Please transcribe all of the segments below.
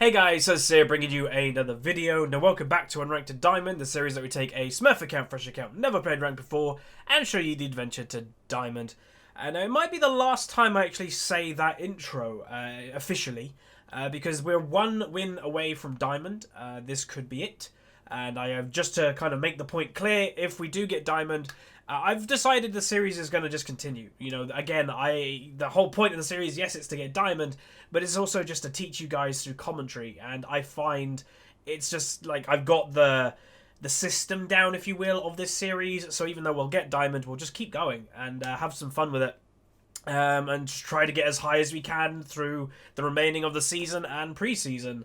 Hey guys, Huzzy here bringing you another video. Now welcome back to Unranked Diamond, the series that we take a Smurf account, fresh account, never played ranked before, and show you the adventure to Diamond. And it might be the last time I actually say that intro officially, because we're one win away from Diamond. This could be it. And I have just to kind of make the point clear, if we do get Diamond, I've decided the series is going to just continue. You know, again, the whole point of the series, yes, it's to get Diamond, but it's also just to teach you guys through commentary. And I find it's just like I've got the system down, if you will, of this series. So even though we'll get Diamond, we'll just keep going and have some fun with it. And just try to get as high as we can through the remaining of the season and pre-season.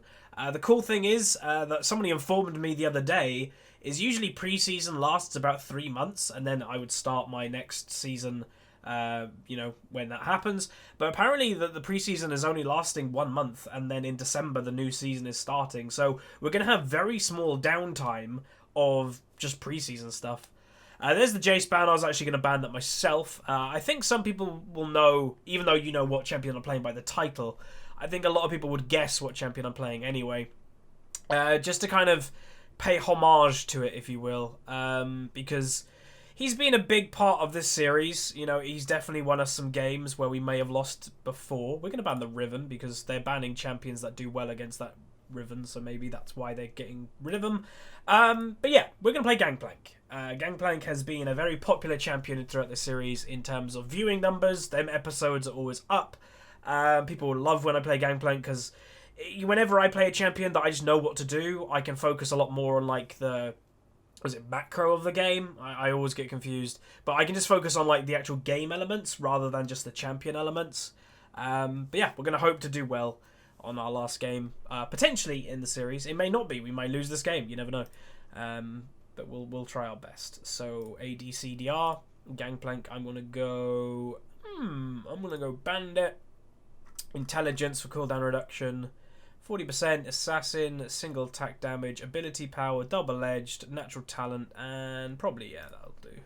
The cool thing is that somebody informed me the other day is usually pre-season lasts about 3 months, and then I would start my next season, when that happens. But apparently the pre-season is only lasting 1 month, and then in December the new season is starting. So we're going to have very small downtime of just pre-season stuff. There's the Jace ban. I was actually going to ban that myself. I think some people will know, even though you know what champion I'm playing by the title, I think a lot of people would guess what champion I'm playing anyway. Just to kind of pay homage to it, if you will. Because he's been a big part of this series. You know, he's definitely won us some games where we may have lost before. We're going to ban the Riven because they're banning champions that do well against that Riven, so maybe that's why they're getting rid of them. But yeah, we're going to play Gangplank. Gangplank has been a very popular champion throughout the series in terms of viewing numbers. Them episodes are always up. People love when I play Gangplank because whenever I play a champion that I just know what to do, I can focus a lot more on like the macro of the game? I always get confused, but I can just focus on like the actual game elements rather than just the champion elements. But yeah, we're going to hope to do well on our last game, potentially in the series. It may not be. We might lose this game. You never know. But we'll try our best. So ADCDR, Gangplank. I'm gonna go. I'm gonna go Bandit. Intelligence for cooldown reduction. 40% assassin, single attack damage, ability power, double edged, natural talent, and probably that'll do.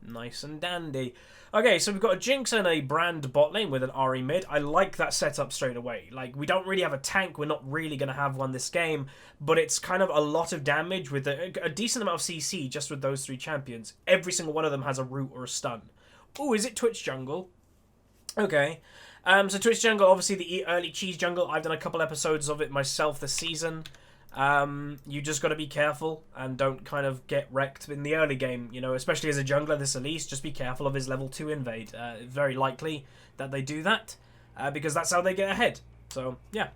Nice and dandy. Okay, so we've got a Jinx and a Brand bot lane with an RE mid. I like that setup straight away. Like, we don't really have a tank. We're not really going to have one this game. But it's kind of a lot of damage with a decent amount of CC just with those three champions. Every single one of them has a root or a stun. Oh, is it Twitch jungle? Okay. So Twitch jungle, obviously the early cheese jungle. I've done a couple episodes of it myself this season. You just got to be careful and don't kind of get wrecked in the early game, you know, especially as a jungler, this Elise, just be careful of his level 2 invade. Very likely that they do that, because that's how they get ahead. So, yeah.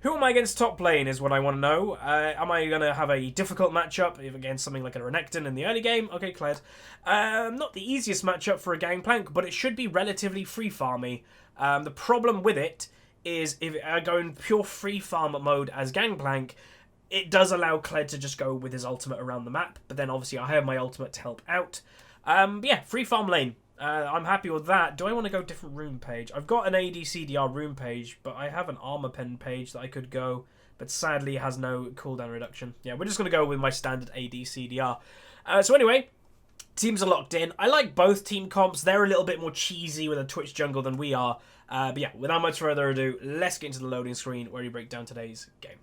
Who am I against top lane is what I want to know. Am I going to have a difficult matchup against something like a Renekton in the early game? Okay, Kled. Not the easiest matchup for a Gangplank, but it should be relatively free farmy. The problem with it is if I go in pure free farm mode as Gangplank, it does allow Kled to just go with his ultimate around the map, but then obviously I have my ultimate to help out. But yeah, free farm lane. I'm happy with that. Do I want to go different rune page? I've got an ADCDR rune page, but I have an armor pen page that I could go, but sadly it has no cooldown reduction. Yeah, we're just going to go with my standard ADCDR. So anyway, teams are locked in. I like both team comps. They're a little bit more cheesy with a Twitch jungle than we are. But yeah, without much further ado, let's get into the loading screen where we break down today's game.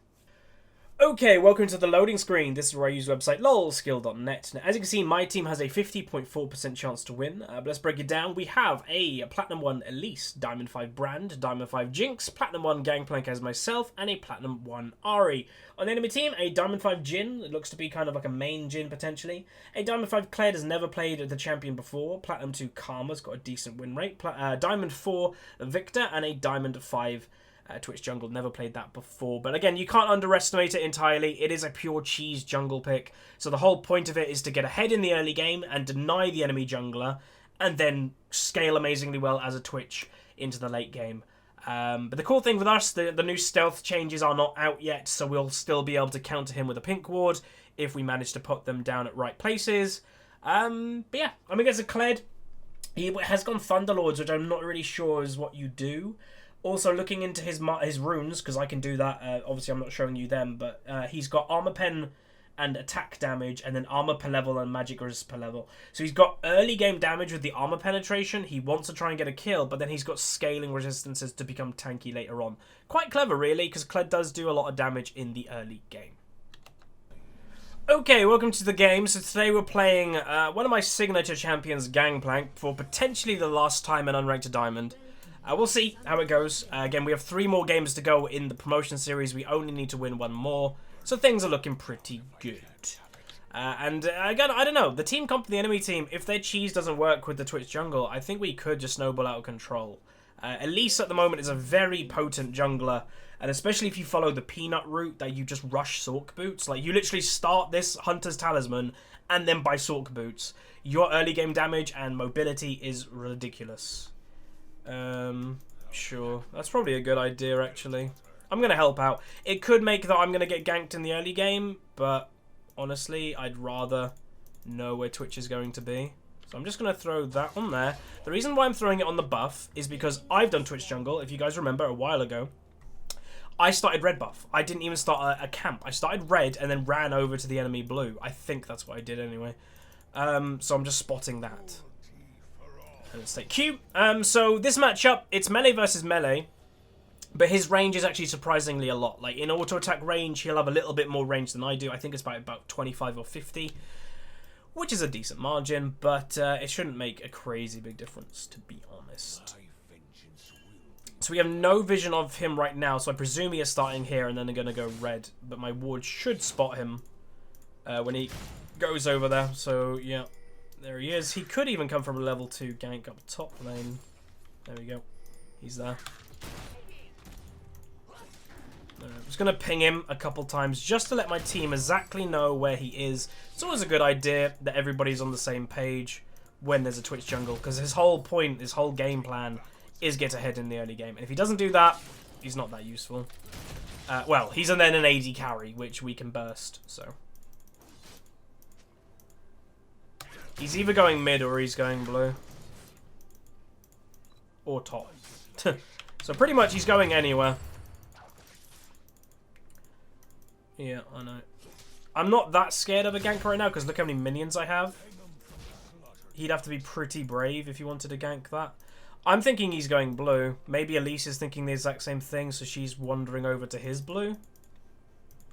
Okay, welcome to the loading screen. This is where I use the website lolskill.net. Now, as you can see, my team has a 50.4% chance to win. But let's break it down. We have a Platinum 1 Elise, Diamond 5 Brand, Diamond 5 Jinx, Platinum 1 Gangplank as myself, and a Platinum 1 Ahri. On the enemy team, a Diamond 5 Jhin. It looks to be kind of like a main Jhin, potentially. A Diamond 5 Kled has never played the champion before. Platinum 2 Karma's got a decent win rate. Diamond 4 Victor, and a Diamond 5 Twitch jungle. Never played that before, but again, you can't underestimate it entirely. It is a pure cheese jungle pick, so the whole point of it is to get ahead in the early game and deny the enemy jungler, and then scale amazingly well as a Twitch into the late game. But the cool thing with us, the new stealth changes are not out yet, so we'll still be able to counter him with a pink ward if we manage to put them down at right places. But yeah, I mean, as a Kled, he has gone Thunderlords, which I'm not really sure is what you do. Also, looking into his runes, because I can do that. Obviously, I'm not showing you them, but he's got Armor Pen and attack damage, and then armor per level and magic resist per level. So he's got early game damage with the armor penetration. He wants to try and get a kill, but then he's got scaling resistances to become tanky later on. Quite clever, really, because Kled does do a lot of damage in the early game. Okay, welcome to the game. So today we're playing one of my signature champions, Gangplank, for potentially the last time in Unranked to Diamond. We'll see how it goes. Again, we have 3 more games to go in the promotion series. We only need to win 1 more. So things are looking pretty good. Again, I don't know. The team comp for the enemy team, if their cheese doesn't work with the Twitch jungle, I think we could just snowball out of control. Elise at the moment is a very potent jungler. And especially if you follow the peanut route that you just rush Sork Boots. Like, you literally start this Hunter's Talisman and then buy Sork Boots. Your early game damage and mobility is ridiculous. Sure. That's probably a good idea, actually. I'm going to help out. It could make that I'm going to get ganked in the early game, but honestly, I'd rather know where Twitch is going to be. So I'm just going to throw that on there. The reason why I'm throwing it on the buff is because I've done Twitch jungle, if you guys remember, a while ago. I started red buff. I didn't even start a camp. I started red and then ran over to the enemy blue. I think that's what I did anyway. So I'm just spotting that. And let's take Q. So this matchup, it's melee versus melee. But his range is actually surprisingly a lot. Like, in auto-attack range, he'll have a little bit more range than I do. I think it's about 25 or 50. Which is a decent margin, but it shouldn't make a crazy big difference, to be honest. So we have no vision of him right now, so I presume he is starting here and then they're going to go red. But my ward should spot him when he goes over there. So, yeah, there he is. He could even come from a level 2 gank up top lane. There we go. He's there. I'm just going to ping him a couple times just to let my team exactly know where he is. It's always a good idea that everybody's on the same page when there's a Twitch jungle, because his whole point, his whole game plan is get ahead in the early game. And if he doesn't do that, he's not that useful. Well, he's then an AD carry, which we can burst, so. He's either going mid or he's going blue. Or top. So pretty much he's going anywhere. Yeah, I know. I'm not that scared of a gank right now, because look how many minions I have. He'd have to be pretty brave if he wanted to gank that. I'm thinking he's going blue. Maybe Elise is thinking the exact same thing, so she's wandering over to his blue.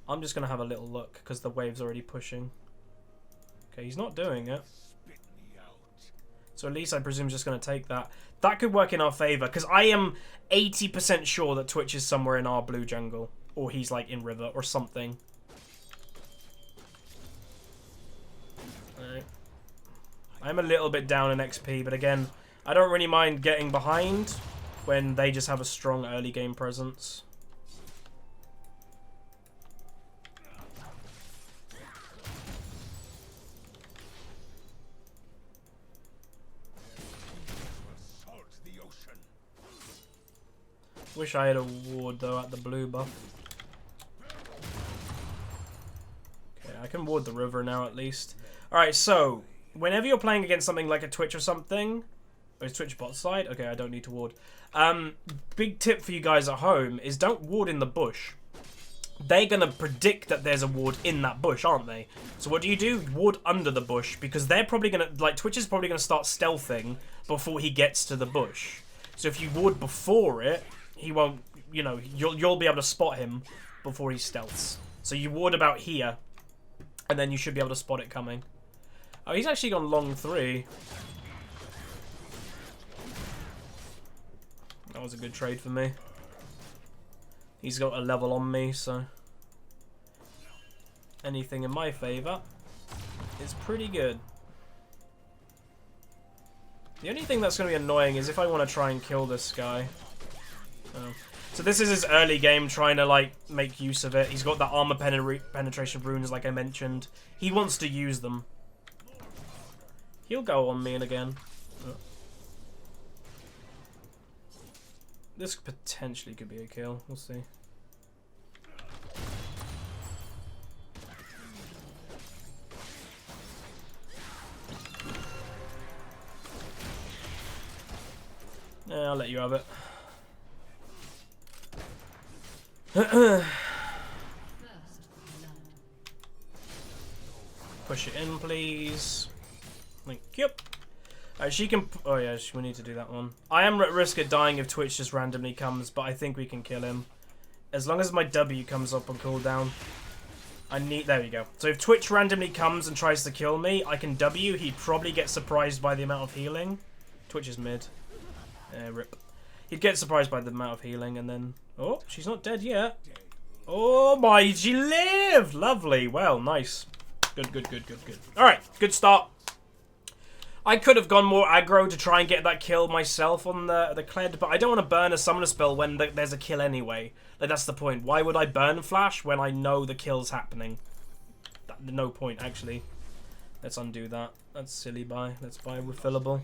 I'm just going to have a little look, because the wave's already pushing. Okay, he's not doing it. So Elise, I presume, is just going to take that. That could work in our favour, because I am 80% sure that Twitch is somewhere in our blue jungle. Or he's, like, in river or something. Alright. I'm a little bit down in XP, but again, I don't really mind getting behind when they just have a strong early game presence. Wish I had a ward though at the blue buff. Okay, I can ward the river now at least. Alright, so whenever you're playing against something like a Twitch or something, or is Twitch bot side? Okay, I don't need to ward. Big tip for you guys at home is don't ward in the bush. They're going to predict that there's a ward in that bush, aren't they? So what do? Ward under the bush, because they're probably going to, like, Twitch is probably going to start stealthing before he gets to the bush. So if you ward before it, he won't, you know, you'll be able to spot him before he stealths. So you ward about here, and then you should be able to spot it coming. Oh, he's actually gone long 3. That was a good trade for me. He's got a level on me, so anything in my favour is pretty good. The only thing that's going to be annoying is if I want to try and kill this guy. Oh. So this is his early game, trying to, like, make use of it. He's got the armor penetration runes, like I mentioned. He wants to use them. He'll go on me and again. Oh. This potentially could be a kill. We'll see. Yeah, I'll let you have it. Push it in, please. Thank you. She can... Oh, yeah, we need to do that one. I am at risk of dying if Twitch just randomly comes, but I think we can kill him. As long as my W comes up on cooldown. I need... There we go. So if Twitch randomly comes and tries to kill me, I can W. He'd probably get surprised by the amount of healing. Twitch is mid. Rip. He'd get surprised by the amount of healing, and then... Oh, she's not dead yet. Oh my, she lived! Lovely. Well, nice. Good, good, good, good, good. Alright, good start. I could have gone more aggro to try and get that kill myself on the Kled, but I don't want to burn a summoner spell when there's a kill anyway. Like, that's the point. Why would I burn Flash when I know the kill's happening? No point, actually. Let's undo that. That's silly buy. Let's buy refillable.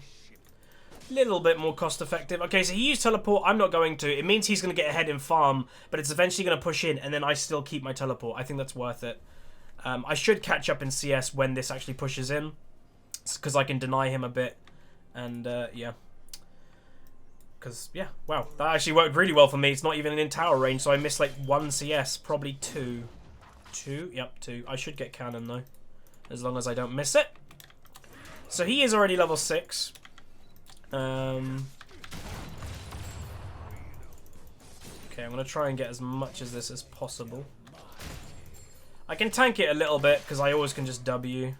Little bit more cost effective. Okay, so he used teleport. I'm not going to. It means he's going to get ahead in farm, but it's eventually going to push in, and then I still keep my teleport. I think that's worth it. I should catch up in CS when this actually pushes in, because I can deny him a bit. And, yeah. Because, yeah, wow. That actually worked really well for me. It's not even in tower range, so I missed, like, 1 CS. Probably 2. 2? Yep, 2. I should get cannon, though, as long as I don't miss it. So he is already level 6. Okay, I'm going to try and get as much as this as possible. I can tank it a little bit, because I always can just W.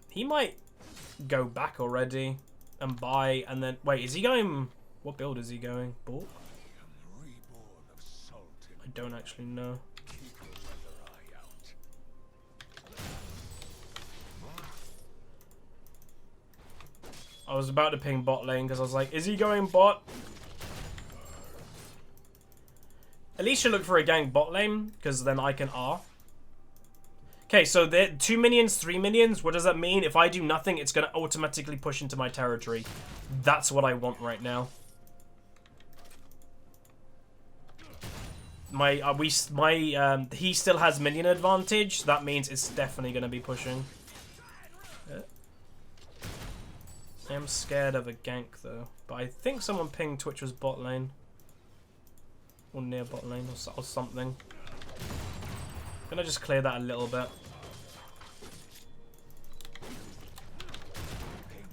He might go back already and buy, and then... Wait, is he going... What build is he going? Bork? I don't actually know. I was about to ping bot lane because I was like, is he going bot? At least you look for a gank bot lane, because then I can R. Okay, so they're 2 minions, 3 minions. What does that mean? If I do nothing, it's going to automatically push into my territory. That's what I want right now. He still has minion advantage. That means it's definitely going to be pushing. I am scared of a gank though, but I think someone pinged Twitch was bot lane. Or near bot lane or something. Gonna just clear that a little bit.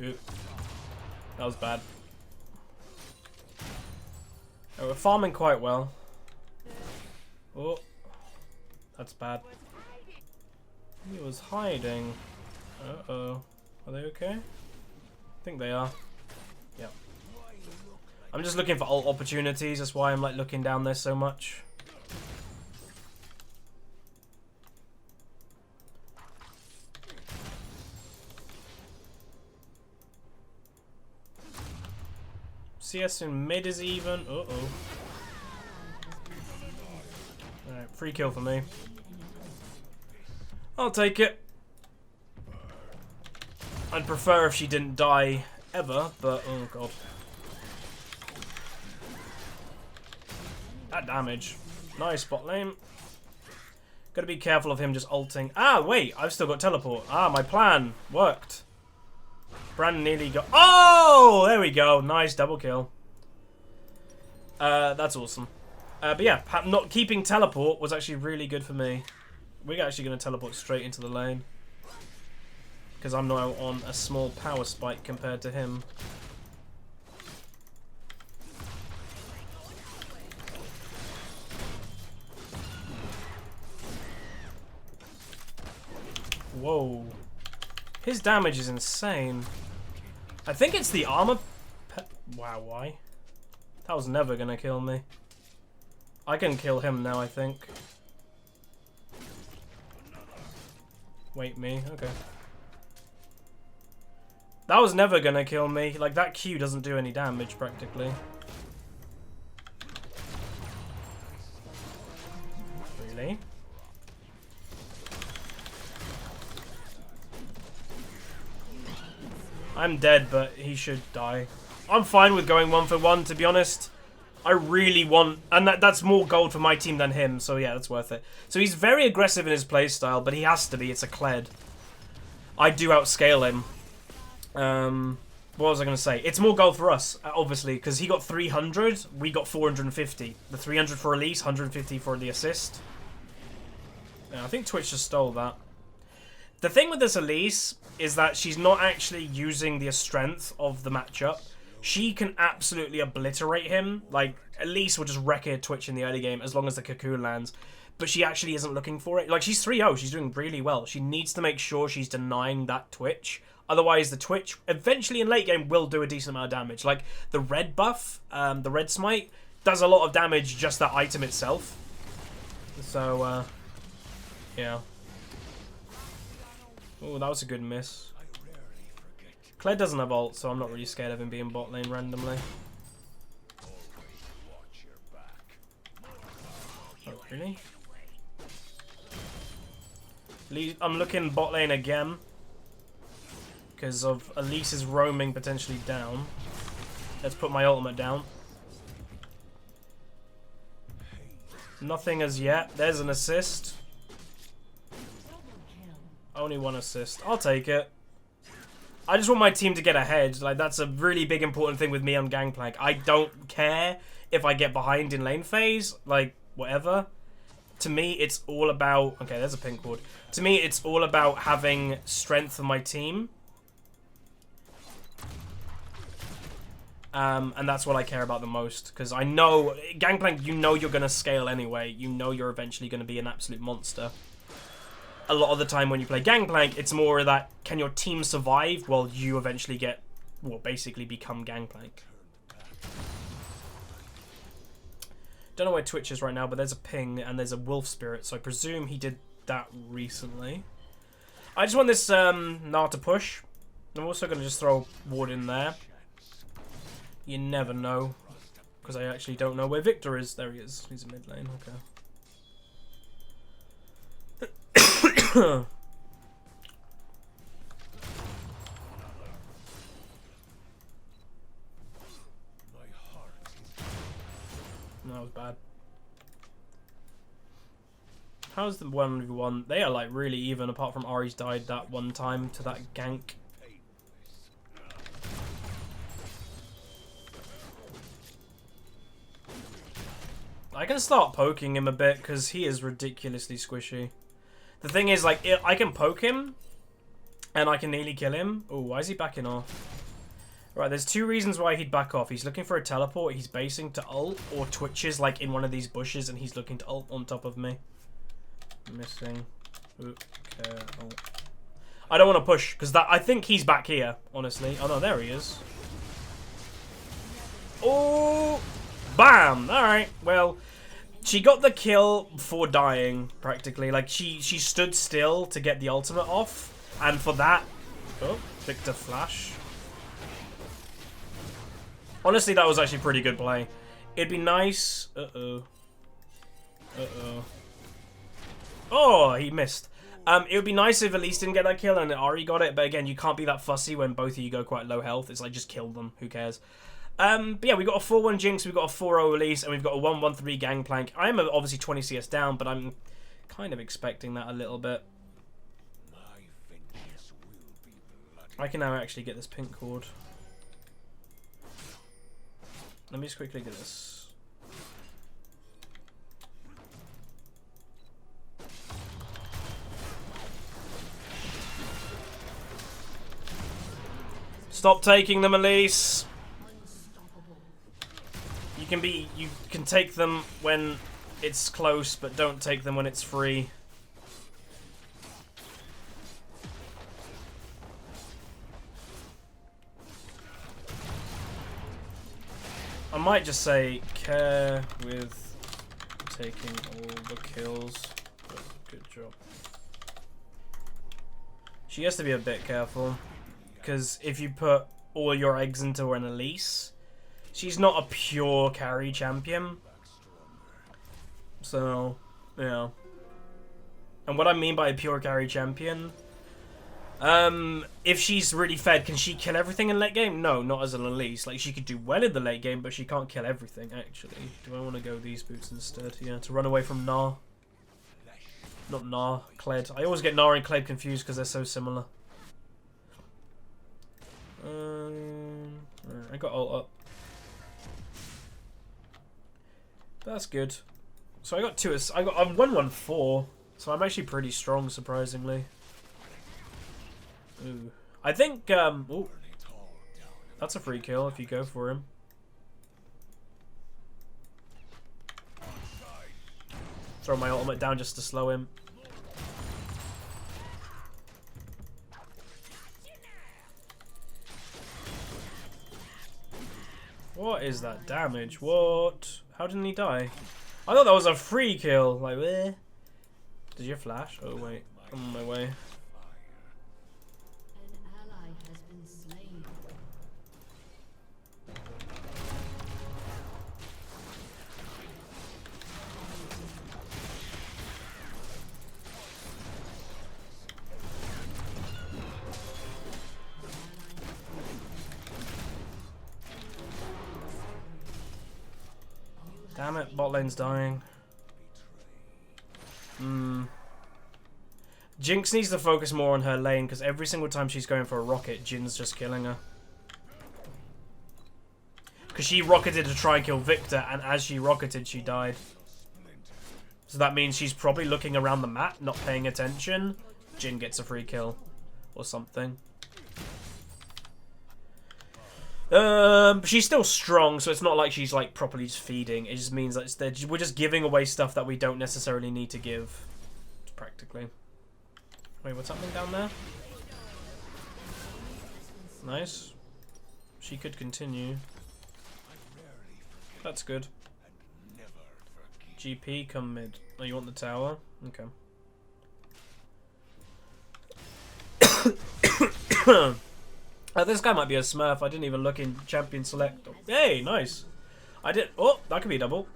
Oop. That was bad. Oh, we're farming quite well. Oh. That's bad. He was hiding. Uh-oh. Are they okay? I think they are. Yeah. I'm just looking for ult opportunities. That's why I'm like looking down there so much. CS in mid is even. Uh-oh. Alright, free kill for me. I'll take it. I'd prefer if she didn't die ever, but oh god. That damage. Nice bot lane. Gotta be careful of him just ulting. Ah, wait, I've still got teleport. Ah, my plan worked. Brandon nearly got... Oh! There we go. Nice double kill. That's awesome. But yeah, not keeping teleport was actually really good for me. We're actually going to teleport straight into the lane. Because I'm now on a small power spike compared to him. Whoa. His damage is insane. I think it's the armor... Wow, why? That was never going to kill me. I can kill him now, I think. Wait, me? Okay. That was never gonna kill me. Like, that Q doesn't do any damage, practically. Really? I'm dead, but he should die. I'm fine with going 1-for-1, to be honest. I really want... And that's more gold for my team than him, so yeah, that's worth it. So he's very aggressive in his playstyle, but he has to be. It's a Kled. I do outscale him. What was I going to say? It's more gold for us, obviously, because he got 300, we got 450. The 300 for release, 150 for the assist. Yeah, I think Twitch just stole that. The thing with this Elise is that she's not actually using the strength of the matchup. She can absolutely obliterate him. Like, Elise will just wreck a Twitch in the early game as long as the cocoon lands. But she actually isn't looking for it. Like, she's 3-0. She's doing really well. She needs to make sure she's denying that Twitch. Otherwise, the Twitch, eventually in late game, will do a decent amount of damage. Like, the red buff, the red smite, does a lot of damage just that item itself. So, yeah. Oh, that was a good miss. Kled doesn't have ult, so I'm not really scared of him being bot lane randomly. Oh, really? I'm looking bot lane again. Because of Elise's roaming potentially down. Let's put my ultimate down. Nothing as yet. There's an assist. Only one assist. I'll take it. I just want my team to get ahead. Like, that's a really big important thing with me on Gangplank. I don't care if I get behind in lane phase. Like, whatever. To me, it's all about... Okay, there's a pink ward. To me, it's all about having strength of my team. And that's what I care about the most. Because I know... Gangplank, you know you're going to scale anyway. You know you're eventually going to be an absolute monster. A lot of the time when you play Gangplank, it's more that can your team survive while you eventually get... Well, basically become Gangplank. Don't know where Twitch is right now, but there's a ping and there's a wolf spirit. So I presume he did that recently. I just want this Gnar to push. I'm also going to just throw ward in there. You never know. Because I actually don't know where Victor is. There he is. He's in mid lane. Okay. That was bad. How's the 1v1? They are like really even apart from Ari's died that one time to that gank. I can start poking him a bit because he is ridiculously squishy. The thing is, like, I can poke him and I can nearly kill him. Oh, why is he backing off? Right, there's two reasons why he'd back off. He's looking for a teleport, he's basing to ult, or twitches like in one of these bushes and he's looking to ult on top of me. Missing. Okay. Ult. I don't want to push because I think he's back here, honestly. Oh no, there he is. Oh, bam! Alright, well, she got the kill before dying, practically. Like, she stood still to get the ultimate off, and for that... Oh, Victor flash. Honestly, that was actually pretty good play. It'd be nice... Uh-oh. Uh-oh. Oh, he missed. It would be nice if Elise didn't get that kill and Ari got it, but again, you can't be that fussy when both of you go quite low health. It's like, just kill them. Who cares? But yeah, we got a 4-1 Jinx, we've got a 4-0 Elise, and we've got a 1-1-3 Gangplank. I am obviously 20 CS down, but I'm kind of expecting that a little bit. I can now actually get this pink cord. Let me just quickly get this. Stop taking them, Elise. You can take them when it's close, but don't take them when it's free. I might just say care with taking all the kills. But good job. She has to be a bit careful, because if you put all your eggs into an Elise, she's not a pure carry champion. So, yeah. And what I mean by a pure carry champion, if she's really fed, can she kill everything in late game? No, not as an Elise. Like, she could do well in the late game, but she can't kill everything, actually. Do I want to go these boots instead? Yeah, to run away from Gnar. Not Gnar, Kled. I always get Gnar and Kled confused because they're so similar. I got ult up. That's good. So I got two. I'm 1-1-4, so I'm actually pretty strong, surprisingly. Ooh. I think, ooh. That's a free kill if you go for him. Throw my ultimate down just to slow him. What is that damage? What? How didn't he die? I thought that was a free kill. Like, where? Did you flash? Oh, wait. I'm on my way. Damn it, bot lane's dying. Jinx needs to focus more on her lane because every single time she's going for a rocket, Jin's just killing her. Because she rocketed to try and kill Victor, and as she rocketed, she died. So that means she's probably looking around the map, not paying attention. Jin gets a free kill. Or something. She's still strong, so it's not like she's like properly just feeding. It just means that we're just giving away stuff that we don't necessarily need to give. Practically. Wait, what's happening down there? Nice. She could continue. That's good. GP, come mid. Oh, you want the tower? Okay. This guy might be a Smurf. I didn't even look in champion select. Hey, nice. I did. Oh, that could be a double.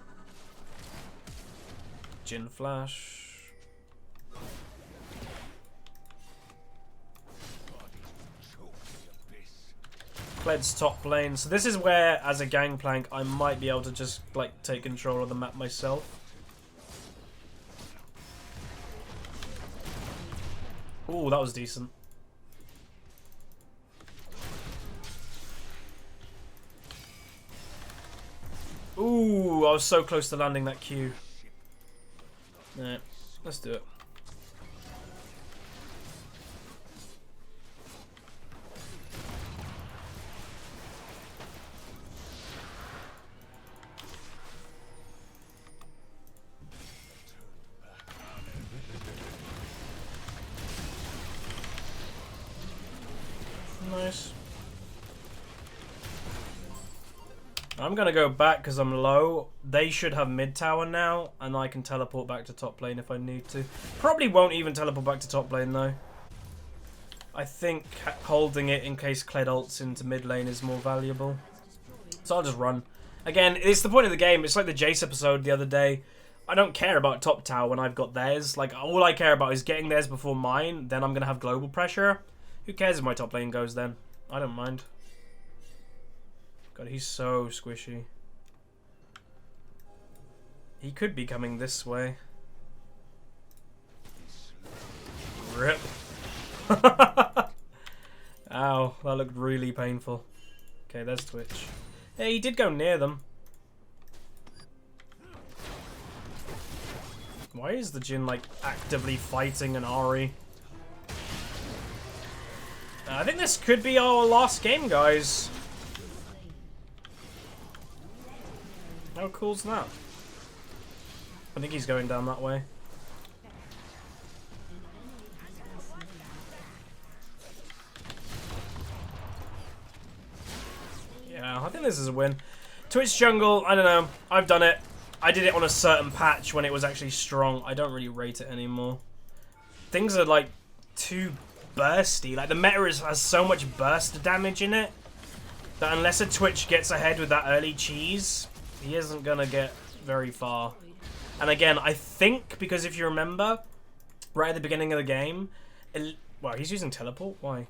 Jin flash. Kled's top lane. So this is where, as a Gangplank, I might be able to just like take control of the map myself. Ooh, that was decent. Ooh, I was so close to landing that Q. Yeah, let's do it. Nice. I'm gonna go back because I'm low. They should have mid tower now, and I can teleport back to top lane if I need to. Probably won't even teleport back to top lane though. I think holding it in case Kled ults into mid lane is more valuable. So I'll just run. Again, it's the point of the game. It's like the Jace episode the other day. I don't care about top tower when I've got theirs. Like, all I care about is getting theirs before mine. Then I'm gonna have global pressure. Who cares if my top lane goes then? I don't mind. God, he's so squishy. He could be coming this way. Rip. Ow, that looked really painful. Okay, there's Twitch. Hey, he did go near them. Why is the Jin, like, actively fighting an Ahri? I think this could be our last game, guys. How cool's that? I think he's going down that way. Yeah, I think this is a win. Twitch jungle, I don't know. I've done it. I did it on a certain patch when it was actually strong. I don't really rate it anymore. Things are like too bursty. Like the meta has so much burst damage in it that unless a Twitch gets ahead with that early cheese, he isn't gonna get very far. And again, I think because if you remember, right at the beginning of the game, well, he's using teleport. Why?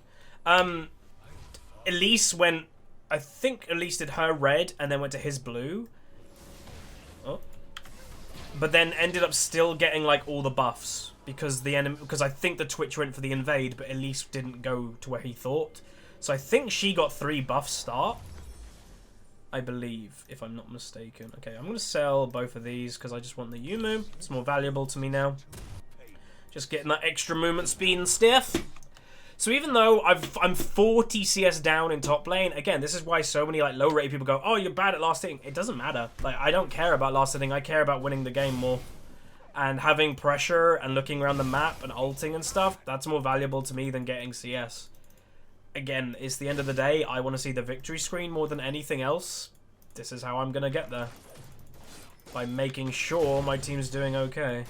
Elise went. I think Elise did her red and then went to his blue. Oh. But then ended up still getting like all the buffs because the enemy. Because I think the Twitch went for the invade, but Elise didn't go to where he thought. So I think she got 3 buffs start. I believe, if I'm not mistaken. Okay, I'm going to sell both of these because I just want the Yumu. It's more valuable to me now. Just getting that extra movement speed and stuff. So even though I'm 40 CS down in top lane, again, this is why so many like low-rated people go, oh, you're bad at last hitting. It doesn't matter. Like, I don't care about last hitting. I care about winning the game more. And having pressure and looking around the map and ulting and stuff, that's more valuable to me than getting CS. Again, it's the end of the day. I want to see the victory screen more than anything else. This is how I'm going to get there. By making sure my team's doing okay.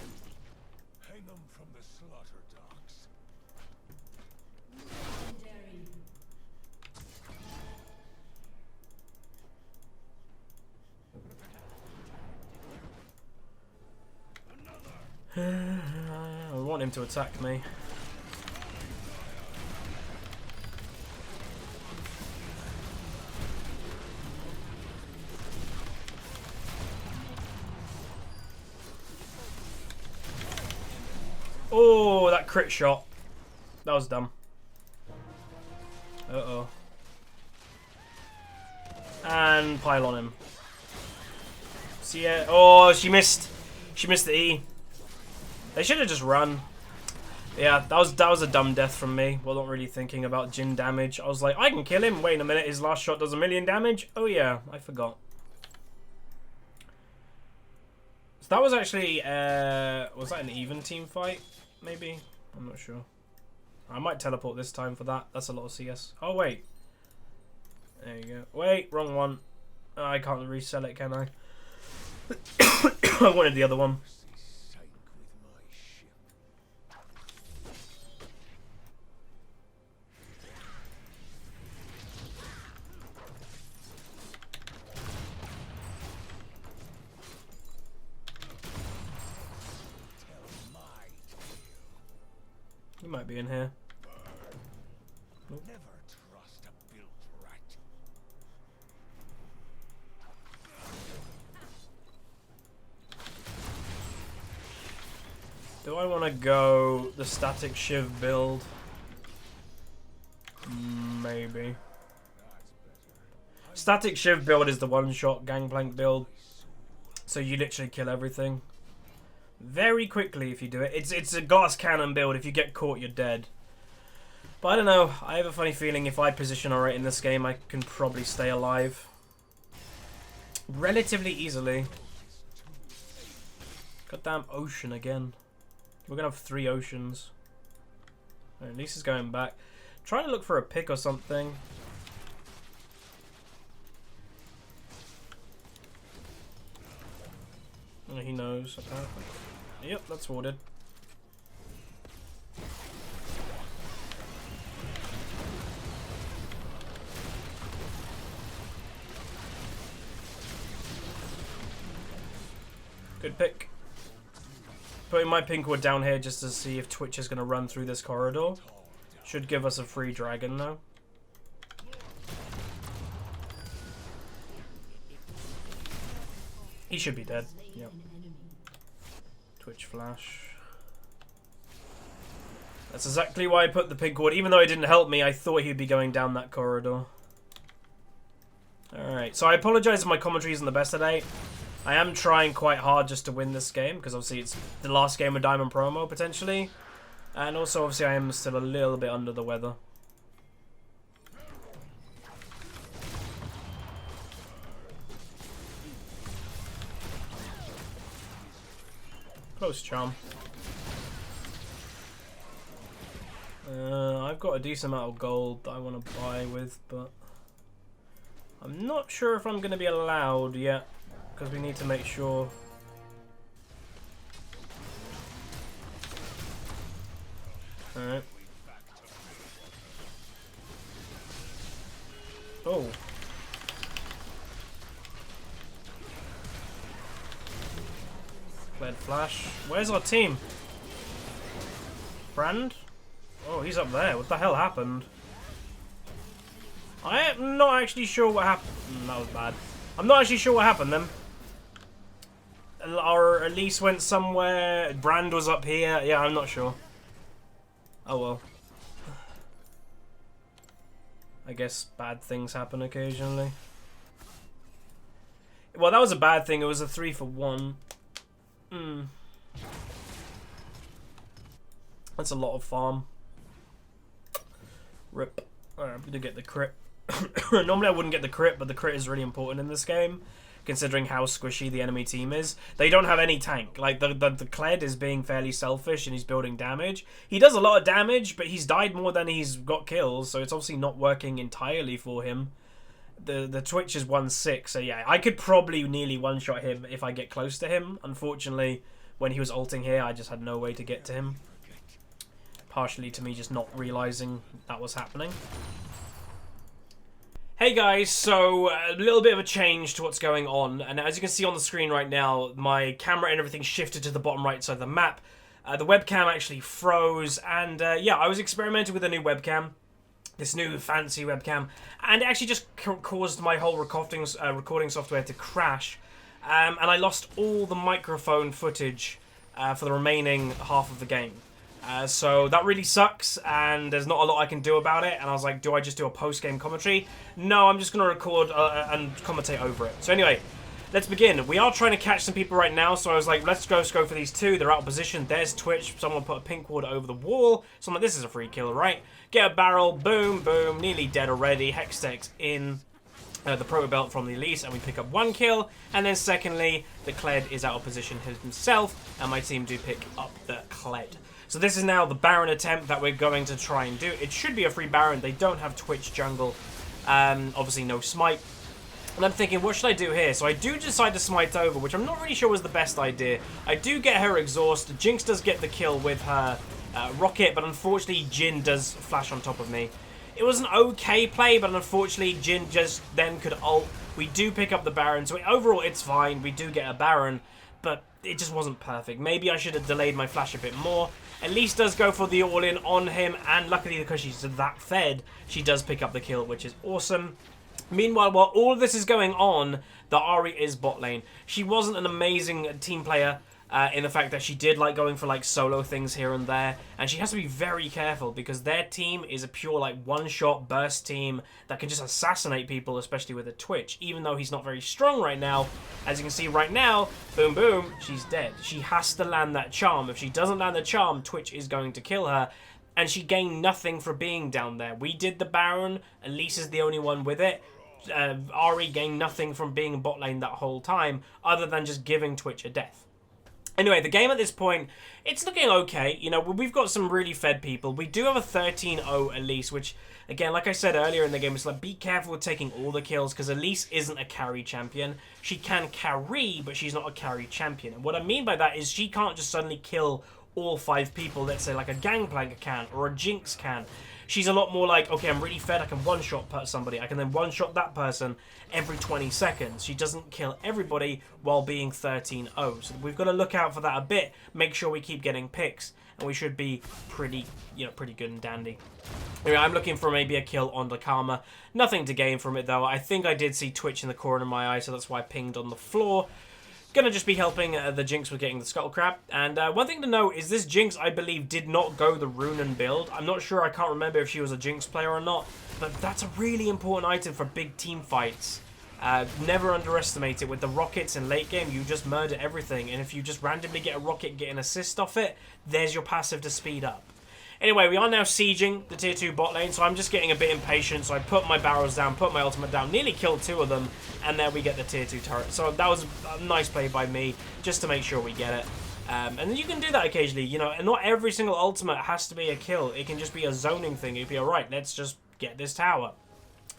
I want him to attack me. Oh, that crit shot. That was dumb. Uh-oh. And pile on him. See ya. Oh, she missed. She missed the E. They should have just run. Yeah, that was a dumb death from me. Well, not really thinking about Jhin damage. I was like, I can kill him. Wait a minute, his last shot does 1,000,000 damage? Oh yeah, I forgot. So that was actually, was that an even team fight? Maybe? I'm not sure. I might teleport this time for that. That's a lot of CS. Oh, wait. There you go. Wait, wrong one. Oh, I can't resell it, can I? I wanted the other one. You might be in here. Nope. Never trust a built rat. Do I want to go the static Shiv build? Maybe. Static Shiv build is the one-shot Gangplank build. So you literally kill everything. Very quickly if you do it. It's a glass cannon build. If you get caught, you're dead. But I don't know. I have a funny feeling if I position alright in this game, I can probably stay alive. Relatively easily. Goddamn ocean again. We're going to have 3 oceans. At least it's going back. Trying to look for a pick or something. Oh, he knows, apparently. Yep, that's warded. Good pick. Putting my pink ward down here just to see if Twitch is going to run through this corridor. Should give us a free dragon though. He should be dead. Yep. Twitch flash. That's exactly why I put the pink ward. Even though it didn't help me, I thought he'd be going down that corridor. Alright, so I apologise if my commentary isn't the best today. I am trying quite hard just to win this game, because obviously it's the last game of Diamond Promo, potentially. And also, obviously, I am still a little bit under the weather. Close charm. I've got a decent amount of gold that I want to buy with, but I'm not sure if I'm going to be allowed yet, because we need to make sure. Alright. Oh. Cleared flash. Where's our team? Brand? Oh, he's up there. What the hell happened? I am not actually sure what happened. That was bad. I'm not actually sure what happened then. Our Elise went somewhere. Brand was up here. Yeah, I'm not sure. Oh well. I guess bad things happen occasionally. Well, that was a bad thing. It was a 3 for 1. That's a lot of farm. Rip. I'm gonna get the crit. Normally I wouldn't get the crit, but the crit is really important in this game, considering how squishy the enemy team is. They don't have any tank. Like, the Kled is being fairly selfish and he's building damage. He does a lot of damage, but he's died more than he's got kills, so it's obviously not working entirely for him. The Twitch is 1-6, so yeah, I could probably nearly one-shot him if I get close to him. Unfortunately, when he was ulting here, I just had no way to get to him. Partially to me just not realizing that was happening. Hey guys, so a little bit of a change to what's going on, and as you can see on the screen right now, my camera and everything shifted to the bottom right side of the map. The webcam actually froze, and yeah, I was experimenting with a new webcam, this new fancy webcam, and it actually just caused my whole recording software to crash, and I lost all the microphone footage for the remaining half of the game. So that really sucks, and there's not a lot I can do about it, and I was like, do I just do a post-game commentary? No, I'm just going to record and commentate over it. So anyway, let's begin. We are trying to catch some people right now, so I was like, let's go for these two. They're out of position. There's Twitch. Someone put a pink ward over the wall. So I'm like, this is a free kill, right? Get a barrel. Boom, boom. Nearly dead already. Hextech's in the proto belt from the Elise, and we pick up 1 kill. And then secondly, the Kled is out of position himself, and my team do pick up the Kled. So this is now the Baron attempt that we're going to try and do. It should be a free Baron. They don't have Twitch jungle. Obviously no smite. And I'm thinking, what should I do here? So I do decide to smite over, which I'm not really sure was the best idea. I do get her exhaust. Jinx does get the kill with her rocket, but unfortunately Jhin does flash on top of me. It was an okay play, but unfortunately Jhin just then could ult. We do pick up the Baron, so overall it's fine. We do get a Baron, but it just wasn't perfect. Maybe I should have delayed my flash a bit more. Elise does go for the all-in on him, and luckily because she's that fed, she does pick up the kill, which is awesome. Meanwhile, while all of this is going on, the Ahri is bot lane. She wasn't an amazing team player in the fact that she did like going for like solo things here and there, and she has to be very careful because their team is a pure like one-shot burst team that can just assassinate people, especially with a Twitch, even though he's not very strong right now. As you can see right now, boom boom, she's dead. She has to land that charm. If she doesn't land the charm, Twitch is going to kill her, and she gained nothing for being down there. We did the Baron, Elise is the only one with it. Ahri gained nothing from being bot lane that whole time, other than just giving Twitch a death. Anyway, the game at this point, it's looking okay. You know, we've got some really fed people. We do have a 13-0 Elise, which, again, like I said earlier in the game, it's like, be careful with taking all the kills, because Elise isn't a carry champion. She can carry, but she's not a carry champion. And what I mean by that is she can't just suddenly kill all 5 people, let's say, like a Gangplank can, or a Jinx can. She's a lot more like, okay, I'm really fed, I can one-shot somebody. I can then one-shot that person every 20 seconds. She doesn't kill everybody while being 13-0. So we've got to look out for that a bit. Make sure we keep getting picks. And we should be pretty good and dandy. Anyway, I'm looking for maybe a kill on the Karma. Nothing to gain from it, though. I think I did see Twitch in the corner of my eye, so that's why I pinged on the floor. Gonna just be helping the Jinx with getting the Scuttle Crab. And one thing to note is this Jinx, I believe, did not go the Runen build. I'm not sure, I can't remember if she was a Jinx player or not, but that's a really important item for big team fights. Never underestimate it. With the rockets in late game, you just murder everything, and if you just randomly get a rocket, get an assist off it, there's your passive to speed up. Anyway, we are now sieging the tier 2 bot lane, so I'm just getting a bit impatient, so I put my barrels down, put my ultimate down, nearly killed 2 of them, and then we get the tier 2 turret. So that was a nice play by me, just to make sure we get it. And you can do that occasionally, you know, and not every single ultimate has to be a kill. It can just be a zoning thing. It'd be, alright, let's just get this tower.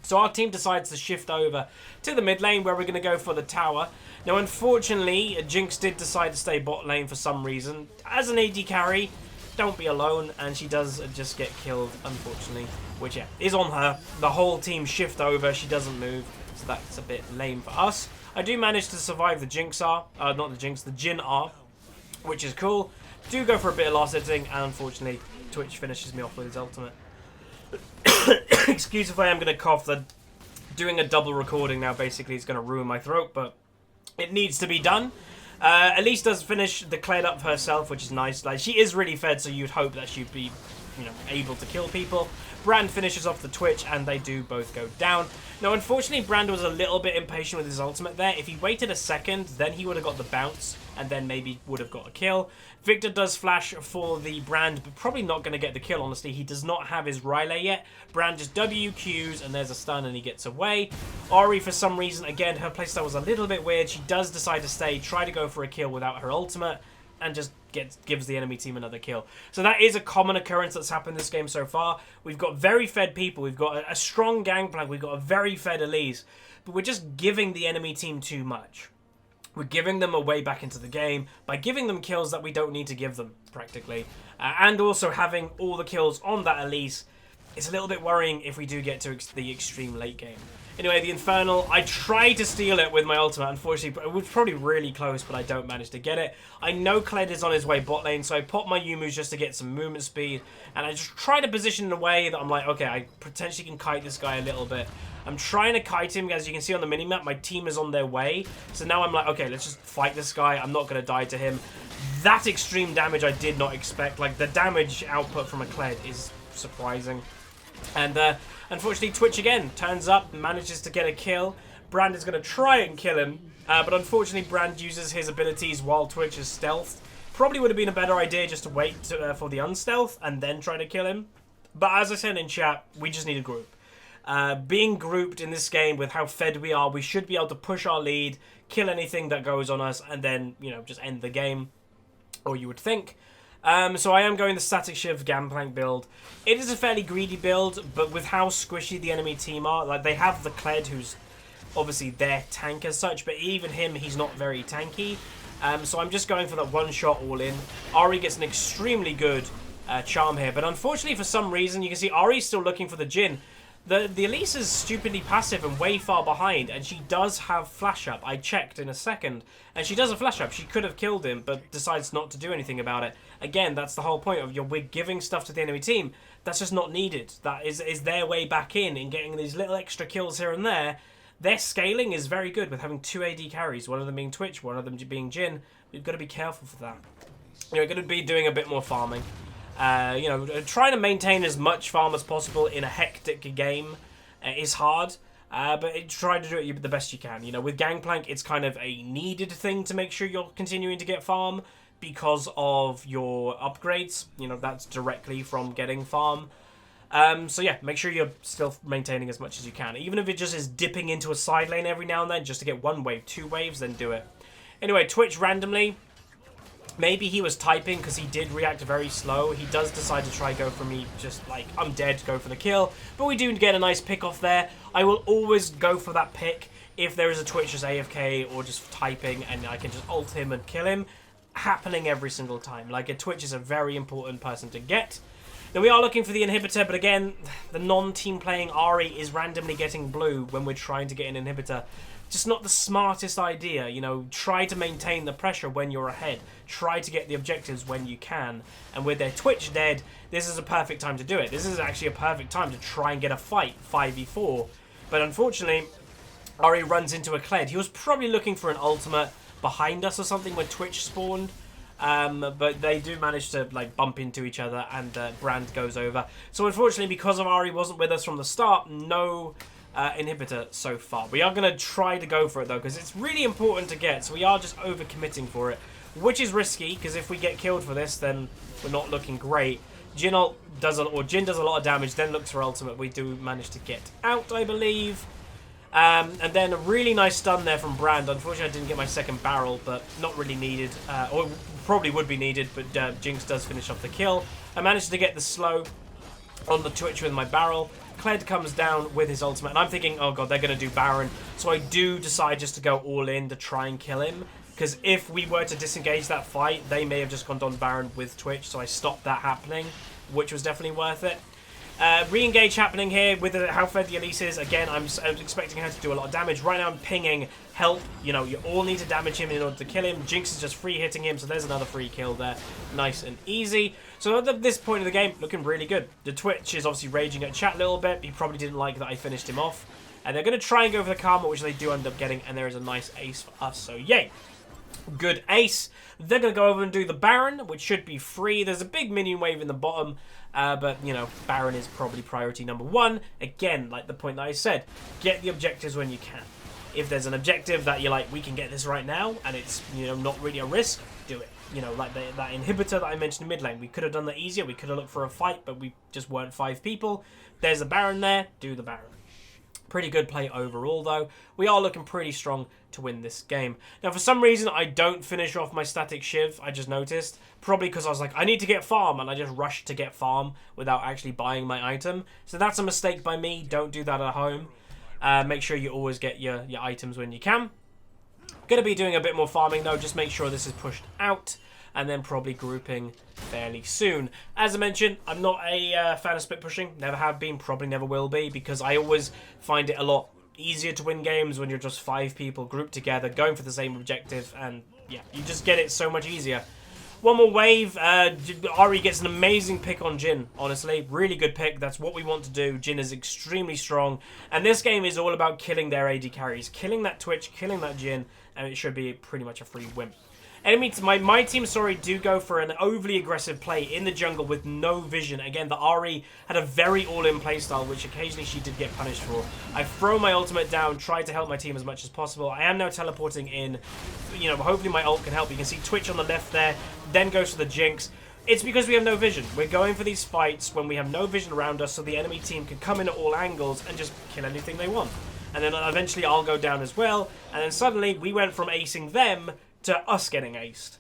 So our team decides to shift over to the mid lane, where we're going to go for the tower. Now, unfortunately, Jinx did decide to stay bot lane for some reason. As an AD carry, don't be alone, and she does just get killed, unfortunately, which, yeah, is on her. The whole team shift over, she doesn't move, so that's a bit lame for us. I do manage to survive the Jinx R, not the Jinx, the Jhin R, which is cool. Do go for a bit of last hitting, and unfortunately, Twitch finishes me off with his ultimate. Excuse if I am going to cough. Doing a double recording now basically is going to ruin my throat, but it needs to be done. Elise does finish the Kled up herself, which is nice. Like, she is really fed, so you'd hope that she'd be, you know, able to kill people. Brand finishes off the Twitch, and they do both go down. Now, unfortunately, Brand was a little bit impatient with his ultimate there. If he waited a second, then he would have got the bounce, and then maybe would have got a kill. Victor does flash for the Brand, but probably not going to get the kill, honestly. He does not have his Riley yet. Brand just WQs, and there's a stun, and he gets away. Ori, for some reason, again, her playstyle was a little bit weird. She does decide to stay, try to go for a kill without her ultimate, and just gives the enemy team another kill. So that is a common occurrence that's happened this game so far. We've got very fed people. We've got a strong Gangplank. We've got a very fed Elise. But we're just giving the enemy team too much. We're giving them a way back into the game by giving them kills that we don't need to give them, practically. And also having all the kills on that Elise. It's a little bit worrying if we do get to the extreme late game. Anyway, the Infernal, I tried to steal it with my ultimate. Unfortunately, it was probably really close, but I don't manage to get it. I know Kled is on his way bot lane, so I pop my Yumu's just to get some movement speed. And I just try to position in a way that I'm like, okay, I potentially can kite this guy a little bit. I'm trying to kite him. As you can see on the minimap, my team is on their way. So now I'm like, okay, let's just fight this guy. I'm not going to die to him. That extreme damage I did not expect. Like, the damage output from a Kled is surprising. And unfortunately, Twitch again turns up, manages to get a kill. Brand is going to try and kill him, but unfortunately, Brand uses his abilities while Twitch is stealthed. Probably would have been a better idea just to wait for the unstealth and then try to kill him. But as I said in chat, we just need a group. Being grouped in this game with how fed we are, we should be able to push our lead, kill anything that goes on us, and then, you know, just end the game. Or you would think. So I am going the Static Shiv Gangplank build. It is a fairly greedy build, but with how squishy the enemy team are, like they have the Kled, who's obviously their tank as such, but even him, he's not very tanky. So I'm just going for that one-shot all-in. Ari gets an extremely good charm here, but unfortunately for some reason, you can see Ari's still looking for the Jhin. The Elise is stupidly passive and way far behind, and she does have flash up. I checked in a second, and she does a flash up. She could have killed him, but decides not to do anything about it. Again, that's the whole point of we're giving stuff to the enemy team. That's just not needed. That is their way back in getting these little extra kills here and there. Their scaling is very good with having 2 AD carries, one of them being Twitch, one of them being Jhin. We've got to be careful for that. You're going to be doing a bit more farming. You know, trying to maintain as much farm as possible in a hectic game is hard, but try to do it the best you can. You know, with Gangplank, it's kind of a needed thing to make sure you're continuing to get farm because of your upgrades. You know, that's directly from getting farm. So yeah, make sure you're still maintaining as much as you can. Even if it just is dipping into a side lane every now and then just to get 1 wave, 2 waves, then do it. Anyway, Twitch randomly. Maybe he was typing because he did react very slow. He does decide to try go for me, just like, I'm dead, go for the kill. But we do get a nice pick off there. I will always go for that pick if there is a Twitch just AFK or just typing and I can just ult him and kill him. Happening every single time. Like, a Twitch is a very important person to get. Now, we are looking for the inhibitor, but again, the non-team playing Ari is randomly getting blue when we're trying to get an inhibitor. Just not the smartest idea, you know. Try to maintain the pressure when you're ahead. Try to get the objectives when you can. And with their Twitch dead, this is a perfect time to do it. This is actually a perfect time to try and get a fight, 5v4. But unfortunately, Ari runs into a Kled. He was probably looking for an ultimate behind us or something when Twitch spawned. But they do manage to like bump into each other, and Brand goes over. So unfortunately, because of Ari wasn't with us from the start, no inhibitor so far. We are going to try to go for it though, because it's really important to get, so we are just over-committing for it, which is risky, because if we get killed for this, then we're not looking great. Jhin does a lot of damage, then looks for ultimate. We do manage to get out, I believe. And then a really nice stun there from Brand. Unfortunately, I didn't get my second barrel, but not really needed. Or probably would be needed, but Jinx does finish off the kill. I managed to get the slow on the Twitch with my barrel. Kled comes down with his ultimate, and I'm thinking, oh god, they're going to do Baron. So I do decide just to go all in to try and kill him. Because if we were to disengage that fight, they may have just gone on Baron with Twitch. So I stopped that happening, which was definitely worth it. Re-engage happening here with how fed the Elise is. Again, I'm expecting her to do a lot of damage. Right now I'm pinging help. You know, you all need to damage him in order to kill him. Jinx is just free hitting him, so there's another free kill there. Nice and easy. So at this point of the game, looking really good. The Twitch is obviously raging at chat a little bit. He probably didn't like that I finished him off. And they're going to try and go for the Karma, which they do end up getting, and there is a nice ace for us, so yay. Good ace. They're going to go over and do the Baron, which should be free. There's a big minion wave in the bottom, but, you know, Baron is probably priority number 1. Again, like the point that I said, get the objectives when you can. If there's an objective that you're like, we can get this right now, and it's, you know, not really a risk, do it. You know, like that inhibitor that I mentioned in mid lane. We could have done that easier. We could have looked for a fight, but we just weren't 5 people. There's a Baron there. Do the Baron. Pretty good play overall, though. We are looking pretty strong to win this game. Now, for some reason, I don't finish off my static Shiv, I just noticed. Probably because I was like, I need to get farm, and I just rushed to get farm without actually buying my item. So that's a mistake by me. Don't do that at home. Make sure you always get your items when you can. Going to be doing a bit more farming, though. Just make sure this is pushed out. And then probably grouping fairly soon. As I mentioned, I'm not a fan of split pushing. Never have been, probably never will be, because I always find it a lot easier to win games when you're just 5 people grouped together, going for the same objective, and yeah, you just get it so much easier. One more wave. Ari gets an amazing pick on Jhin, honestly. Really good pick. That's what we want to do. Jhin is extremely strong, and this game is all about killing their AD carries. Killing that Twitch, killing that Jhin, and it should be pretty much a free win. My team, do go for an overly aggressive play in the jungle with no vision. Again, the Ari had a very all-in playstyle, which occasionally she did get punished for. I throw my ultimate down, try to help my team as much as possible. I am now teleporting in. You know, hopefully my ult can help. You can see Twitch on the left there, then goes to the Jinx. It's because we have no vision. We're going for these fights when we have no vision around us, so the enemy team can come in at all angles and just kill anything they want. And then eventually I'll go down as well, and then suddenly we went from acing them to us getting aced.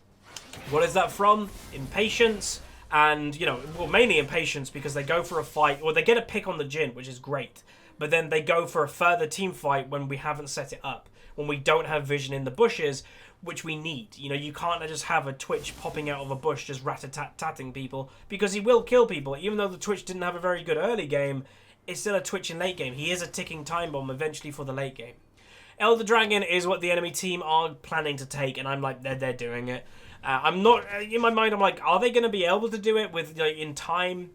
What is that from? Impatience, and, you know, well, mainly impatience, because they go for a fight, or they get a pick on the Jhin, which is great, but then they go for a further team fight when we haven't set it up, when we don't have vision in the bushes, which we need. You know, you can't just have a Twitch popping out of a bush just rat-a-tat-tatting people, because he will kill people. Even though the Twitch didn't have a very good early game, it's still a Twitch in late game. He is a ticking time bomb eventually for the late game. Elder Dragon is what the enemy team are planning to take, and I'm like, they're doing it. I'm not, in my mind, I'm like, are they going to be able to do it with, like, in time?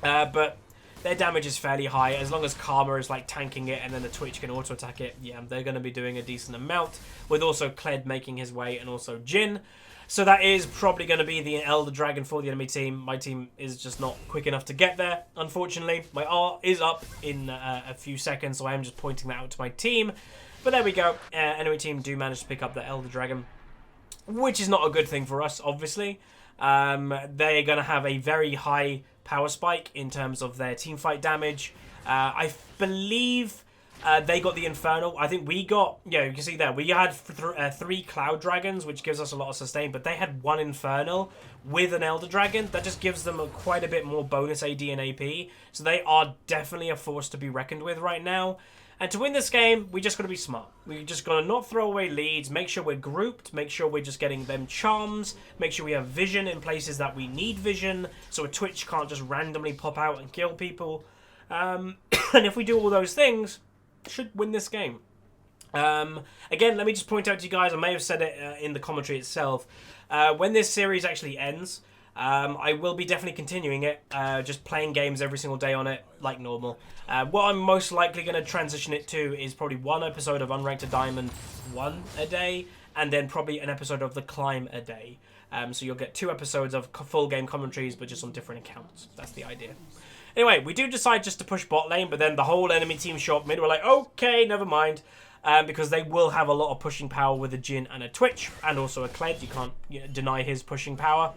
But their damage is fairly high, as long as Karma is, like, tanking it, and then the Twitch can auto-attack it. Yeah, they're going to be doing a decent amount, with also Kled making his way, and also Jhin. So that is probably going to be the Elder Dragon for the enemy team. My team is just not quick enough to get there, unfortunately. My R is up in a few seconds, so I am just pointing that out to my team. But there we go. Enemy team do manage to pick up the Elder Dragon, which is not a good thing for us, obviously. They're going to have a very high power spike in terms of their teamfight damage. I believe they got the Infernal. I think we got, yeah, you can see there, we had 3 Cloud Dragons, which gives us a lot of sustain, but they had 1 Infernal with an Elder Dragon. That just gives them quite a bit more bonus AD and AP. So they are definitely a force to be reckoned with right now. And to win this game, we just got to be smart. We just got to not throw away leads, make sure we're grouped, make sure we're just getting them charms, make sure we have vision in places that we need vision, so a Twitch can't just randomly pop out and kill people. And if we do all those things, should win this game. Again, let me just point out to you guys, I may have said it in the commentary itself, when this series actually ends, I will be definitely continuing it, just playing games every single day on it, like normal. What I'm most likely going to transition it to is probably 1 episode of Unranked to Diamond 1 a day, and then probably an episode of The Climb a day. So you'll get 2 episodes of full game commentaries, but just on different accounts. That's the idea. Anyway, we do decide just to push bot lane, but then the whole enemy team show up mid. We're like, okay, never mind. Because they will have a lot of pushing power with a Jhin and a Twitch, and also a Kled. You can't deny his pushing power.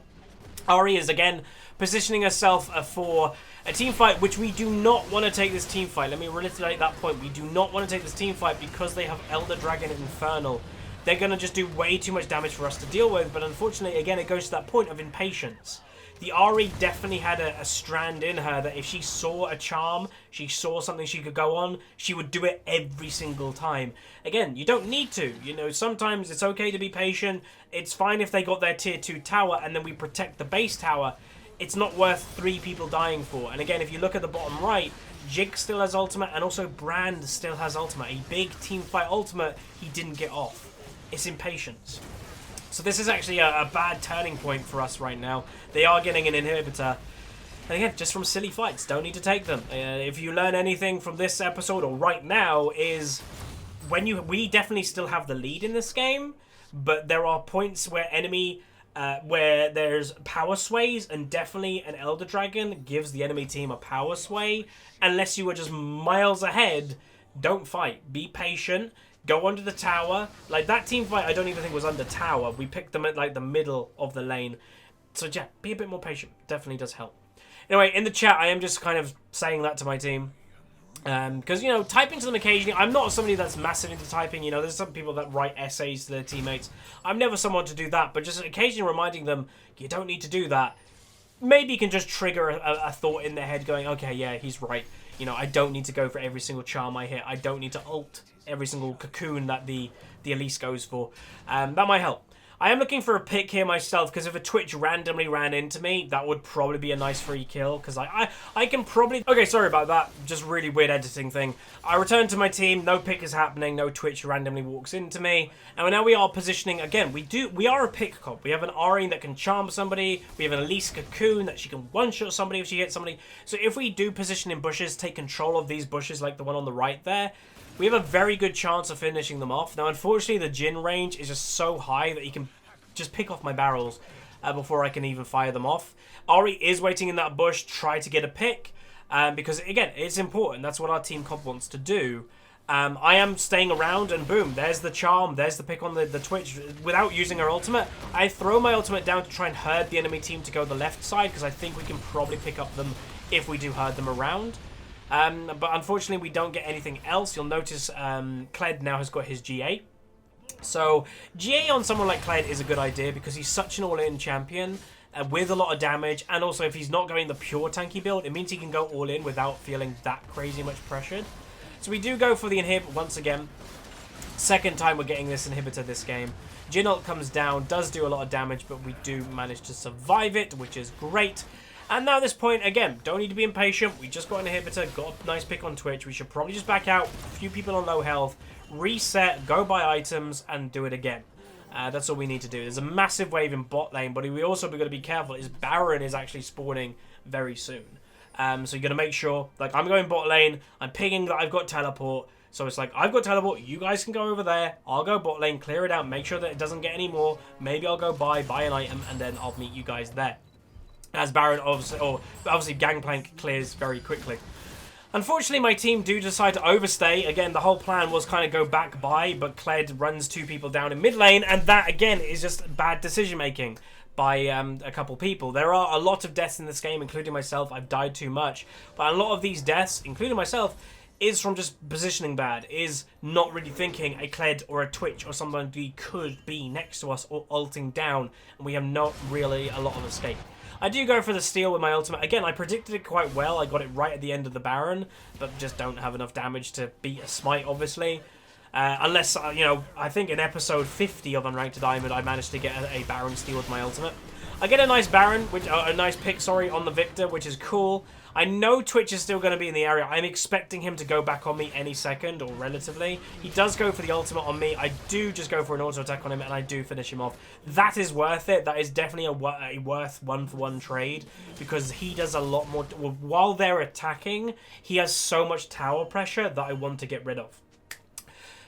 Ari is again positioning herself for a team fight, which we do not want to take this team fight. Let me reiterate that point. We do not want to take this team fight because they have Elder Dragon and Infernal. They're going to just do way too much damage for us to deal with, but unfortunately, again, it goes to that point of impatience. The Ari definitely had a strand in her that if she saw a charm, she saw something she could go on, she would do it every single time. Again, you don't need to. You know, sometimes it's okay to be patient. It's fine if they got their tier 2 tower and then we protect the base tower. It's not worth 3 people dying for. And again, if you look at the bottom right, Jig still has ultimate and also Brand still has ultimate. A big teamfight ultimate he didn't get off. It's impatience. So this is actually a bad turning point for us right now. They are getting an inhibitor. And again, just from silly fights. Don't need to take them. If you learn anything from this episode or right now is we definitely still have the lead in this game, but there are points where where there's power sways, and definitely an Elder Dragon gives the enemy team a power sway. Unless you were just miles ahead, don't fight. Be patient. Go under the tower. Like, that team fight, I don't even think was under tower. We picked them at, like, the middle of the lane. So, yeah, be a bit more patient. Definitely does help. Anyway, in the chat, I am just kind of saying that to my team. Because, you know, typing to them occasionally, I'm not somebody that's massive into typing. You know, there's some people that write essays to their teammates. I'm never someone to do that, but just occasionally reminding them, you don't need to do that. Maybe you can just trigger a thought in their head going, okay, yeah, he's right. You know, I don't need to go for every single charm I hit. I don't need to ult every single cocoon that the Elise goes for. That might help. I am looking for a pick here myself, because if a Twitch randomly ran into me, that would probably be a nice free kill, because I can probably... Okay, sorry about that. Just really weird editing thing. I return to my team, no pick is happening, no Twitch randomly walks into me, and now we are positioning, again, we are a pick comp. We have an Ari that can charm somebody, we have an Elise Cocoon that she can one-shot somebody if she hits somebody, so if we do position in bushes, take control of these bushes like the one on the right there, we have a very good chance of finishing them off. Now, unfortunately, the Jhin range is just so high that he can just pick off my barrels before I can even fire them off. Ari is waiting in that bush, try to get a pick, because, again, it's important. That's what our team comp wants to do. I am staying around, and boom, there's the charm, there's the pick on the Twitch. Without using her ultimate, I throw my ultimate down to try and herd the enemy team to go the left side, because I think we can probably pick up them if we do herd them around. But unfortunately, we don't get anything else. You'll notice Kled now has got his GA. So, GA on someone like Kled is a good idea because he's such an all-in champion with a lot of damage. And also, if he's not going the pure tanky build, it means he can go all-in without feeling that crazy much pressured. So we do go for the inhib once again. Second time we're getting this inhibitor this game. Jhin ult comes down, does do a lot of damage, but we do manage to survive it, which is great. And now at this point, again, don't need to be impatient. We just got an inhibitor, got a nice pick on Twitch. We should probably just back out, a few people on low health, reset, go buy items, and do it again. That's all we need to do. There's a massive wave in bot lane, but we also got to be careful. His Baron is actually spawning very soon. So you got to make sure, like, I'm going bot lane, I'm pinging that I've got teleport. So it's like, I've got teleport, you guys can go over there, I'll go bot lane, clear it out, make sure that it doesn't get any more. Maybe I'll go buy an item, and then I'll meet you guys there. As Baron, obviously Gangplank clears very quickly. Unfortunately, my team do decide to overstay. Again, the whole plan was kind of go back by, but Kled runs two people down in mid lane, and that, again, is just bad decision-making by a couple people. There are a lot of deaths in this game, including myself. I've died too much. But a lot of these deaths, including myself, is from just positioning bad, is not really thinking a Kled or a Twitch or somebody could be next to us or ulting down, and we have not really a lot of escape. I do go for the steal with my ultimate. Again, I predicted it quite well. I got it right at the end of the Baron, but just don't have enough damage to beat a smite, obviously. Unless, you know, I think in episode 50 of Unranked Diamond, I managed to get a Baron steal with my ultimate. I get a nice Baron, a nice pick, sorry, on the Victor, which is cool. I know Twitch is still going to be in the area. I'm expecting him to go back on me any second, or relatively. He does go for the ultimate on me. I do just go for an auto attack on him, and I do finish him off. That is worth it. That is definitely a worth one-for-one trade, because he does a lot more. While they're attacking, he has so much tower pressure that I want to get rid of.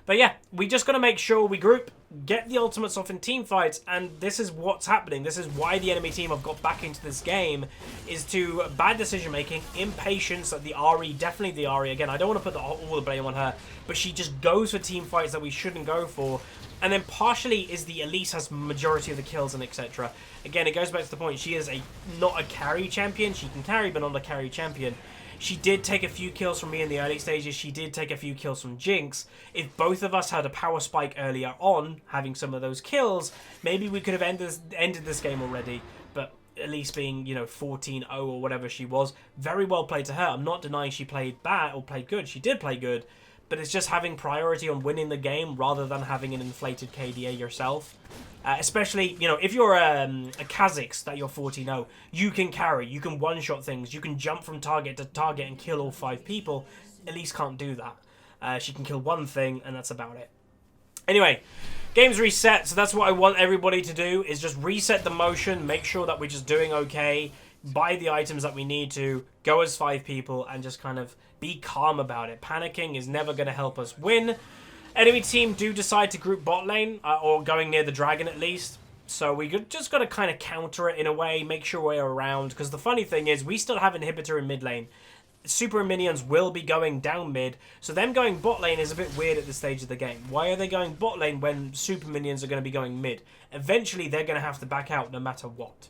But yeah, we just got to make sure we group, get the ultimates off in team fights, and this is what's happening. This is why the enemy team have got back into this game, is to bad decision making, impatience. That the Ari, definitely the Ari. Again, I don't want to put all the blame on her, but she just goes for team fights that we shouldn't go for. And then partially is the Elise has majority of the kills and etc. Again, it goes back to the point. She is not a carry champion. She can carry, but not a carry champion. She did take a few kills from me in the early stages. She did take a few kills from Jinx. If both of us had a power spike earlier on, having some of those kills, maybe we could have ended this game already. But at least being, you know, 14-0 or whatever she was, very well played to her. I'm not denying she played bad or played good. She did play good. But it's just having priority on winning the game rather than having an inflated KDA yourself. Especially, you know, if you're a Kha'Zix that you're 14-0, you can carry, you can one-shot things, you can jump from target to target and kill all 5 people. Elise can't do that. She can kill one thing, and that's about it. Anyway, game's reset, so that's what I want everybody to do, is just reset the motion, make sure that we're just doing okay, buy the items that we need to, go as 5 people, and just kind of be calm about it. Panicking is never going to help us win. enemy team do decide to group bot lane, or going near the dragon at least. So we just got to kind of counter it in a way, make sure we're around. Because the funny thing is, we still have inhibitor in mid lane. Super minions will be going down mid, so them going bot lane is a bit weird at this stage of the game. Why are they going bot lane when super minions are going to be going mid? Eventually, they're going to have to back out no matter what.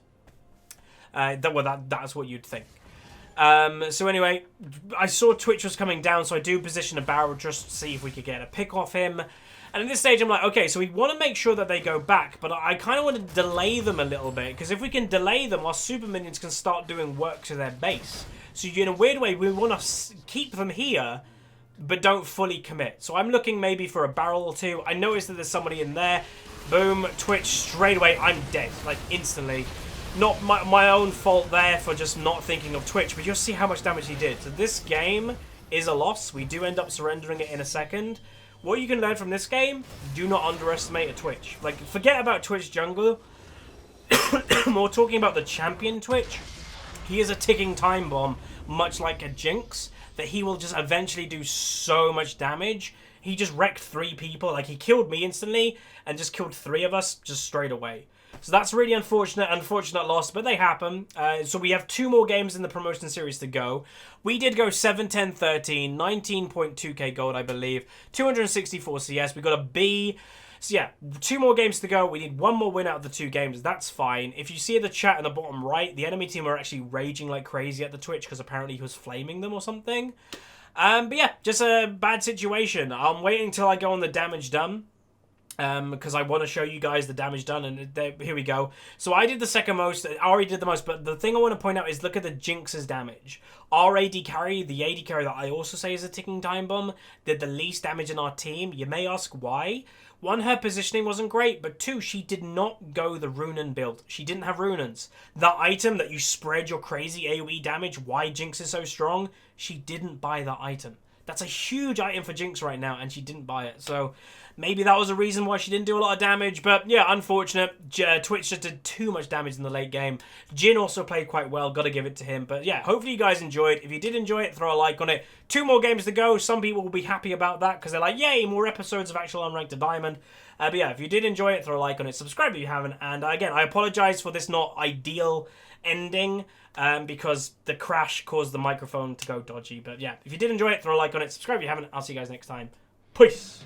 That's what you'd think. So anyway, I saw Twitch was coming down, so I do position a barrel just to see if we could get a pick off him. And at this stage, I'm like, okay, so we want to make sure that they go back, but I kind of want to delay them a little bit, because if we can delay them, our super minions can start doing work to their base. So in a weird way, we want to keep them here, but don't fully commit. So I'm looking maybe for a barrel or two. I noticed that there's somebody in there. Boom, Twitch, straight away, I'm dead, like instantly. Not my own fault there for just not thinking of Twitch, but you'll see how much damage he did. So this game is a loss. We do end up surrendering it in a second. What you can learn from this game, do not underestimate a Twitch. Like, forget about Twitch jungle. More talking about the champion Twitch. He is a ticking time bomb, much like a Jinx, that he will just eventually do so much damage. He just wrecked 3 people. Like, he killed me instantly and just killed 3 of us just straight away. So that's really unfortunate loss, but they happen. So we have 2 more games in the promotion series to go. We did go 7, 10, 13, 19.2k gold, I believe, 264 CS. We got a B. So yeah, 2 more games to go. We need 1 more win out of the 2 games. That's fine. If you see the chat in the bottom right, the enemy team are actually raging like crazy at the Twitch because apparently he was flaming them or something. But yeah, just a bad situation. I'm waiting till I go on the damage done. Because I want to show you guys the damage done, and here we go. So I did the second most, Ari did the most, but the thing I want to point out is look at the Jinx's damage. Our AD carry, the AD carry that I also say is a ticking time bomb, did the least damage in our team. You may ask why. 1, her positioning wasn't great, but 2, she did not go the Runen build. She didn't have Runens. The item that you spread your crazy AoE damage, why Jinx is so strong, she didn't buy that item. That's a huge item for Jinx right now, and she didn't buy it. So maybe that was a reason why she didn't do a lot of damage. But yeah, unfortunate. Twitch just did too much damage in the late game. Jhin also played quite well. Got to give it to him. But yeah, hopefully you guys enjoyed. If you did enjoy it, throw a like on it. 2 more games to go. Some people will be happy about that because they're like, yay, more episodes of actual Unranked to Diamond. But yeah, if you did enjoy it, throw a like on it. Subscribe if you haven't. And again, I apologize for this not ideal ending. Because the crash caused the microphone to go dodgy. But yeah, if you did enjoy it, throw a like on it. Subscribe if you haven't. I'll see you guys next time. Peace.